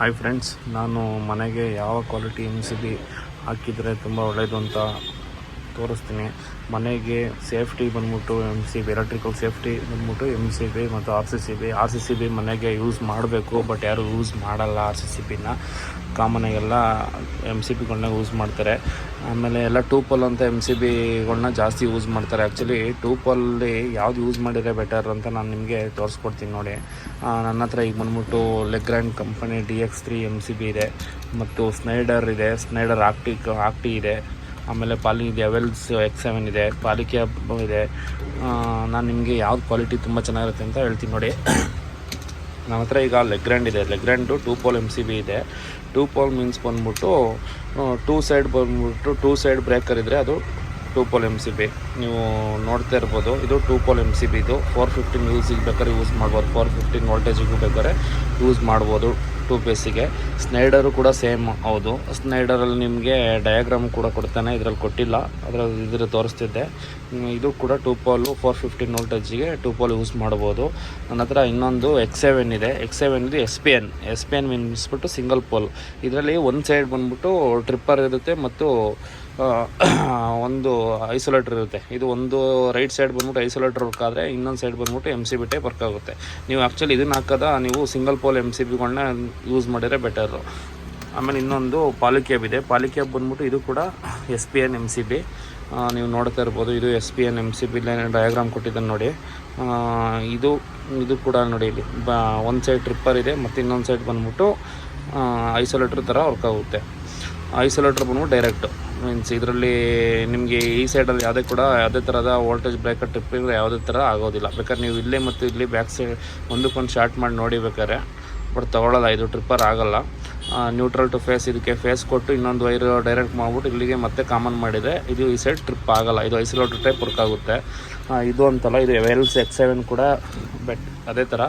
Hi friends, ನಾನು ಮನೆಗೆ ಯಾವ ಕ್ವಾಲಿಟಿ MCB ಹಾಕಿದರೆ ತುಂಬ ಒಳ್ಳೆಯದು ಅಂತ ತೋರಿಸ್ತೀನಿ. ಮನೆಗೆ ಸೇಫ್ಟಿ ಬಂದ್ಬಿಟ್ಟು MCB, ಎಲೆಕ್ಟ್ರಿಕಲ್ ಸೇಫ್ಟಿ ಬಂದ್ಬಿಟ್ಟು MCB ಮತ್ತು RCCB ಮನೆಗೆ ಯೂಸ್ ಮಾಡಬೇಕು. ಬಟ್ ಯಾರು ಯೂಸ್ ಮಾಡಲ್ಲ. RCCBನ ಕಾಮನಾಗೆಲ್ಲ MCBಗಳನ್ನ ಯೂಸ್ ಮಾಡ್ತಾರೆ. ಆಮೇಲೆ ಎಲ್ಲ 2 ಪೋಲ್ ಅಂತ MCBಗಳನ್ನ ಜಾಸ್ತಿ ಯೂಸ್ ಮಾಡ್ತಾರೆ. ಆ್ಯಕ್ಚುಲಿ 2 ಪೋಲಲ್ಲಿ ಯಾವ್ದು ಯೂಸ್ ಮಾಡಿದರೆ ಬೆಟರ್ ಅಂತ ನಾನು ನಿಮಗೆ ತೋರಿಸ್ಕೊಡ್ತೀನಿ ನೋಡಿ. ನನ್ನ ಹತ್ರ ಈಗ ಬಂದ್ಬಿಟ್ಟು ಲೆಗ್ರಾಂಡ್ ಕಂಪನಿ DX3 MCB ಇದೆ, ಮತ್ತು ಸ್ನೈಡರ್ ಆಕ್ಟಿ ಇದೆ, ಆಮೇಲೆ Havells X7 ಇದೆ, ಪಾಲಿಕ್ಯಾಬ್ ಇದೆ. ನಾನು ನಿಮಗೆ ಯಾವ್ದು ಕ್ವಾಲಿಟಿ ತುಂಬ ಚೆನ್ನಾಗಿರುತ್ತೆ ಅಂತ ಹೇಳ್ತೀನಿ ನೋಡಿ. ನನ್ನ ಹತ್ರ ಈಗ ಲೆಗ್ರಾಂಡು 2 ಪೋಲ್ MCB ಇದೆ. 2 ಪೋಲ್ ಮೀನ್ಸ್ ಬಂದ್ಬಿಟ್ಟು 2 ಸೈಡ್ ಬ್ರೇಕರ್ ಇದ್ದರೆ ಅದು 2 ಪೋಲ್ MCB. ನೀವು ನೋಡ್ತಾ ಇರ್ಬೋದು, ಇದು 2 ಪೋಲ್ MCB. ಇದು 415 ಯೂಸಿಗೆ ಬೇಕಾದ್ರೆ ಯೂಸ್ ಮಾಡ್ಬೋದು, 415 ವೋಲ್ಟೇಜಿಗೂ ಬೇಕಾದ್ರೆ ಯೂಸ್ ಮಾಡ್ಬೋದು 2 ಬೇಸಿಗೆ. ಸ್ನೈಡರು ಕೂಡ ಸೇಮ್. ಹೌದು, ಸ್ನೈಡರಲ್ಲಿ ನಿಮಗೆ ಡಯಾಗ್ರಾಮ್ ಕೂಡ ಕೊಡ್ತಾನೆ, ಇದರಲ್ಲಿ ಕೊಟ್ಟಿಲ್ಲ, ಇದರಲ್ಲಿ ತೋರಿಸ್ತಿದ್ದೆ. ಇದು ಕೂಡ 2 ಪೋಲು 415 ವೋಲ್ಟೇಜಿಗೆ 2 ಪೋಲ್ ಯೂಸ್ ಮಾಡ್ಬೋದು. ನನ್ನ ಹತ್ರ ಇನ್ನೊಂದು X7 ಇದೆ. X7 ಇದು ಎಸ್ ಪಿ ಎನ್ ಮೀನ್ಸ್ಬಿಟ್ಟು ಸಿಂಗಲ್ ಪೋಲ್. ಇದರಲ್ಲಿ ಒಂದು ಸೈಡ್ ಬಂದ್ಬಿಟ್ಟು ಟ್ರಿಪ್ಪರ್ ಇರುತ್ತೆ ಮತ್ತು ಒಂದು ಐಸೋಲೇಟರ್ ಇರುತ್ತೆ. ಇದು ಒಂದು ರೈಟ್ ಸೈಡ್ ಬಂದ್ಬಿಟ್ಟು ಐಸೋಲೇಟರ್ ವರ್ಕ್ ಆದರೆ, ಇನ್ನೊಂದು ಸೈಡ್ ಬಂದ್ಬಿಟ್ಟು MCB ಟೈಪ್ ವರ್ಕ್ ಆಗುತ್ತೆ. ನೀವು ಆ್ಯಕ್ಚುಲಿ ಇದನ್ನು ನೀವು ಸಿಂಗಲ್ ಪೋಲ್ MCBಗಳನ್ನ ಯೂಸ್ ಮಾಡಿದರೆ ಬೆಟರು. ಆಮೇಲೆ ಇನ್ನೊಂದು ಪಾಲಿಕ್ಯಾಬ್ ಇದೆ. ಪಾಲಿಕ್ಯಾಬ್ ಬಂದ್ಬಿಟ್ಟು ಇದು ಕೂಡ SPN MCB. ನೀವು ನೋಡ್ತಾ ಇರ್ಬೋದು, ಇದು SPN MCB ಡಯಾಗ್ರಾಮ್ ಕೊಟ್ಟಿದ್ದಾನೆ ನೋಡಿ. ಇದು ಕೂಡ ನೋಡಿ, ಇಲ್ಲಿ ಒಂದು ಸೈಡ್ ಟ್ರಿಪ್ಪರ್ ಇದೆ ಮತ್ತು ಇನ್ನೊಂದು ಸೈಡ್ ಬಂದ್ಬಿಟ್ಟು ಐಸೋಲೇಟರ್ ಥರ ವರ್ಕ್ ಆಗುತ್ತೆ. ಐಸೋಲೇಟರ್ ಬಂದ್ಬಿಟ್ಟು ಡೈರೆಕ್ಟ್ ಮೀನ್ಸ್ ಇದರಲ್ಲಿ ನಿಮಗೆ ಈ ಸೈಡಲ್ಲಿ ಯಾವುದೇ ಥರದ ವೋಲ್ಟೇಜ್ ಬ್ರೇಕರ್ ಟ್ರಿಪ್ಪಿಂಗ್ ಯಾವುದೇ ಥರ ಆಗೋದಿಲ್ಲ. ಬೇಕಾದ್ರೆ ನೀವು ಇಲ್ಲೇ ಮತ್ತು ಇಲ್ಲಿ ಬ್ಯಾಕ್ ಸೈಡ್ ಒಂದಕ್ಕೊಂದು ಶಾರ್ಟ್ ಮಾಡಿ ನೋಡಿ ಬೇಕಾದ್ರೆ, ಬಟ್ ತೊಗೊಳ್ಳೋಲ್ಲ, ಇದು ಟ್ರಿಪ್ಪರ್ ಆಗೋಲ್ಲ. ನ್ಯೂಟ್ರಲ್ ಟು ಫೇಸ್, ಇದಕ್ಕೆ ಫೇಸ್ ಕೊಟ್ಟು ಇನ್ನೊಂದು ವೈರ್ ಡೈರೆಕ್ಟ್ ಮಾಡಿಬಿಟ್ಟು ಇಲ್ಲಿಗೆ ಮತ್ತೆ ಕಾಮನ್ ಮಾಡಿದರೆ ಇದು ಈ ಸೈಡ್ ಟ್ರಿಪ್ ಆಗೋಲ್ಲ. ಇದು ಐಸೋಲೇಟರ್ ಟೈಪ್ ವರ್ಕ್ ಆಗುತ್ತೆ. ಇದು ಅಂತಲ್ಲ, ಇದು Havells X7 ಕೂಡ ಅದೇ ಥರ.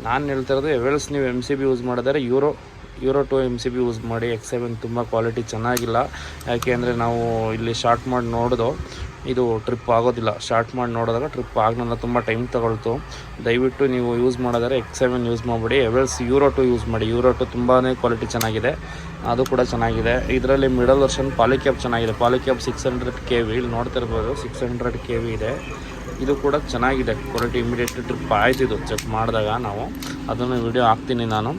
ನಾನು ಹೇಳ್ತಿರೋದು Havells ನೀವು MCB ಯೂಸ್ ಮಾಡಿದರೆ ಯೂರೋ 2 MCB ಯೂಸ್ ಮಾಡಿ. X7 ತುಂಬ ಕ್ವಾಲಿಟಿ ಚೆನ್ನಾಗಿಲ್ಲ. ಯಾಕೆ ಅಂದರೆ ನಾವು ಇಲ್ಲಿ ಶಾರ್ಟ್ ಮಾಡಿ ನೋಡೋದು, ಇದು ಟ್ರಿಪ್ ಆಗೋದಿಲ್ಲ. ಶಾರ್ಟ್ ಮಾಡಿ ನೋಡಿದಾಗ ಟ್ರಿಪ್ ಆಗಲ್ಲ, ತುಂಬ ಟೈಮ್ ತಗೊಳ್ತು. ದಯವಿಟ್ಟು ನೀವು ಯೂಸ್ ಮಾಡಿದರೆ X7 ಯೂಸ್ ಮಾಡಿಬಿಡಿ. Havells ಯೂರೋ 2 ಯೂಸ್ ಮಾಡಿ. ಯೂರೋ 2 ತುಂಬಾ ಕ್ವಾಲಿಟಿ ಚೆನ್ನಾಗಿದೆ, ಅದು ಕೂಡ ಚೆನ್ನಾಗಿದೆ. ಇದರಲ್ಲಿ ಮಿಡಲ್ ವರ್ಷನ್ ಪಾಲಿಕ್ಯಾಬ್ ಚೆನ್ನಾಗಿದೆ. ಪಾಲಿಕ್ಯಾಬ್ 600 kV, ಇಲ್ಲಿ ನೋಡ್ತಿರ್ಬೋದು 600 kV ಇದೆ. ಇದು ಕೂಡ ಚೆನ್ನಾಗಿದೆ ಕ್ವಾಲಿಟಿ. ಇಮಿಡಿಯೇಟ್ ಟ್ರಿಪ್ ಆಯ್ತು, ಇದು ಚೆಕ್ ಮಾಡಿದಾಗ ನಾವು ಅದನ್ನು ವಿಡಿಯೋ ಹಾಕ್ತೀನಿ ನಾನು.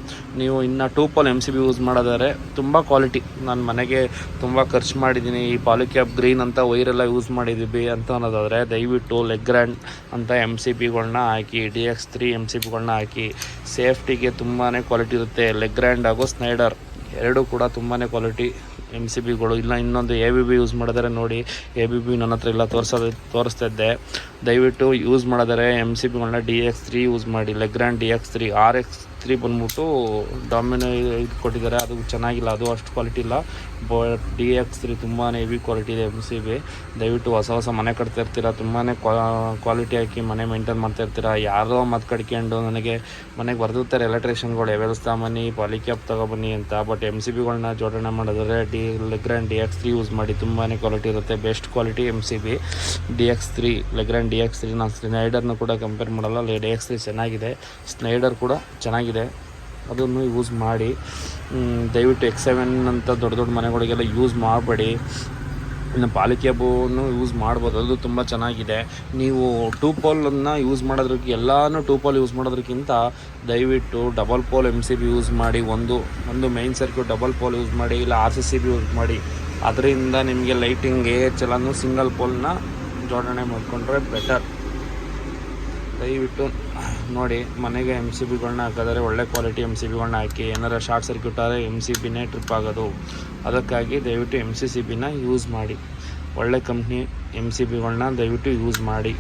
ನೀವು ಇನ್ನು 2 ಪೋಲ್ MCB ಯೂಸ್ ಮಾಡೋದಾದರೆ ತುಂಬ ಕ್ವಾಲಿಟಿ. ನಾನು ಮನೆಗೆ ತುಂಬ ಖರ್ಚು ಮಾಡಿದ್ದೀನಿ, ಈ ಪಾಲಿಕ್ಯಾಬ್ ಗ್ರೀನ್ ಅಂತ ವೈರೆಲ್ಲ ಯೂಸ್ ಮಾಡಿದ್ದೀವಿ ಅಂತ ಅನ್ನೋದಾದರೆ ದಯವಿಟ್ಟು ಲೆಗ್ರಾಂಡ್ ಅಂತ MCBಗಳನ್ನ ಹಾಕಿ, DX3 MCBಗಳನ್ನ ಹಾಕಿ. ಸೇಫ್ಟಿಗೆ ತುಂಬಾ ಕ್ವಾಲಿಟಿ ಇರುತ್ತೆ. ಲೆಗ್ರಾಂಡ್ ಹಾಗೂ ಸ್ನೈಡರ್ ಎರಡೂ ಕೂಡ ತುಂಬಾ ಕ್ವಾಲಿಟಿ MCBಗಳು. ಇಲ್ಲ ಇನ್ನೊಂದು ABB ಯೂಸ್ ಮಾಡಿದರೆ ನೋಡಿ, ABB ನನ್ನ ಹತ್ರ ಎಲ್ಲ ತೋರಿಸ್ತಾ ಇದ್ದೆ. ದಯವಿಟ್ಟು ಯೂಸ್ ಮಾಡಿದರೆ MCBಗಳನ್ನ DX3 ಯೂಸ್ ಮಾಡಿ. ಲೆಗ್ರಾಂಡ್ DX3, RX3 ಬಂದ್ಬಿಟ್ಟು ಡಾಮಿನೋ ಇದು ಕೊಟ್ಟಿದ್ದಾರೆ, ಅದು ಚೆನ್ನಾಗಿಲ್ಲ, ಅದು ಅಷ್ಟು ಕ್ವಾಲಿಟಿ ಇಲ್ಲ. DX3 ತುಂಬಾ ಹೆವಿ ಕ್ವಾಲಿಟಿ ಇದೆ MCB. ದಯವಿಟ್ಟು ಹೊಸ ಮನೆ ಕಟ್ತಾ ಇರ್ತೀರ, ತುಂಬಾ ಕ್ವಾಲಿಟಿ ಹಾಕಿ ಮನೆ ಮೇಂಟೈನ್ ಮಾಡ್ತಾ ಇರ್ತೀರ. ಯಾರೋ ಮತ್ತು ಕಡ್ಕೊಂಡು ನನಗೆ ಮನೆಗೆ ಬರ್ದಿರ್ತಾರೆ ಎಲೆಕ್ಟ್ರಿಷಿಯನ್ಗಳು, Havells ತಗೊಬನ್ನಿ, ಪಾಲಿಕ್ಯಾಬ್ ತಗೊಬನ್ನಿ ಅಂತ. ಬಟ್ MCBಗಳನ್ನ ಜೋಡಣೆ ಮಾಡಿದ್ರೆ ಲೆಗ್ರಾಂಡ್ DX3 ಯೂಸ್ ಮಾಡಿ. ತುಂಬಾ ಕ್ವಾಲಿಟಿ ಇರುತ್ತೆ, best quality MCB Legrand DX3. ನಾನು ಸ್ನೈಡರ್ನ ಕೂಡ ಕಂಪೇರ್ ಮಾಡಲ್ಲ, DX3 ಚೆನ್ನಾಗಿದೆ, ಸ್ನೈಡರ್ ಕೂಡ ಚೆನ್ನಾಗಿದೆ, ಅದನ್ನು ಯೂಸ್ ಮಾಡಿ. ದಯವಿಟ್ಟು X7 ಅಂತ ದೊಡ್ಡ ಮನೆಗಳಿಗೆಲ್ಲ ಯೂಸ್ ಮಾಡಬೇಡಿ. ಇನ್ನು ಪಾಲಿಕ್ಯಾಬನ್ನು ಯೂಸ್ ಮಾಡ್ಬೋದು, ಅದು ತುಂಬ ಚೆನ್ನಾಗಿದೆ. ನೀವು 2 ಪೋಲನ್ನು ಯೂಸ್ ಮಾಡೋದಕ್ಕೆ ಎಲ್ಲನೂ 2 ಪೋಲ್ ಯೂಸ್ ಮಾಡೋದಕ್ಕಿಂತ ದಯವಿಟ್ಟು ಡಬಲ್ ಪೋಲ್ MCB ಯೂಸ್ ಮಾಡಿ. ಒಂದು main circuit double pole use ಮಾಡಿ, ಇಲ್ಲ RCCB ಯೂಸ್ ಮಾಡಿ. ಅದರಿಂದ ನಿಮಗೆ ಲೈಟಿಂಗ್ ಎಲ್ಲನೂ ಸಿಂಗಲ್ ಪೋಲ್ನ ಜೋಡಣೆ ಮಾಡಿಕೊಂಡ್ರೆ ಬೆಟರ್. ದಯವಿಟ್ಟು ನೋಡಿ, ಮನೆಗೆ MCBಗಳನ್ನ ಹಾಕಿದರೆ ಒಳ್ಳೆ ಕ್ವಾಲಿಟಿ MCBಗಳನ್ನ ಹಾಕಿ. ಏನಾರು ಶಾರ್ಟ್ ಸರ್ಕ್ಯೂಟ್ ಆದರೆ MCBನೇ ಟ್ರಿಪ್ ಆಗೋದು. ಅದಕ್ಕಾಗಿ ದಯವಿಟ್ಟು MCCBನ ಯೂಸ್ ಮಾಡಿ. ಒಳ್ಳೆ ಕಂಪ್ನಿ MCBಗಳನ್ನ ದಯವಿಟ್ಟು ಯೂಸ್ ಮಾಡಿ.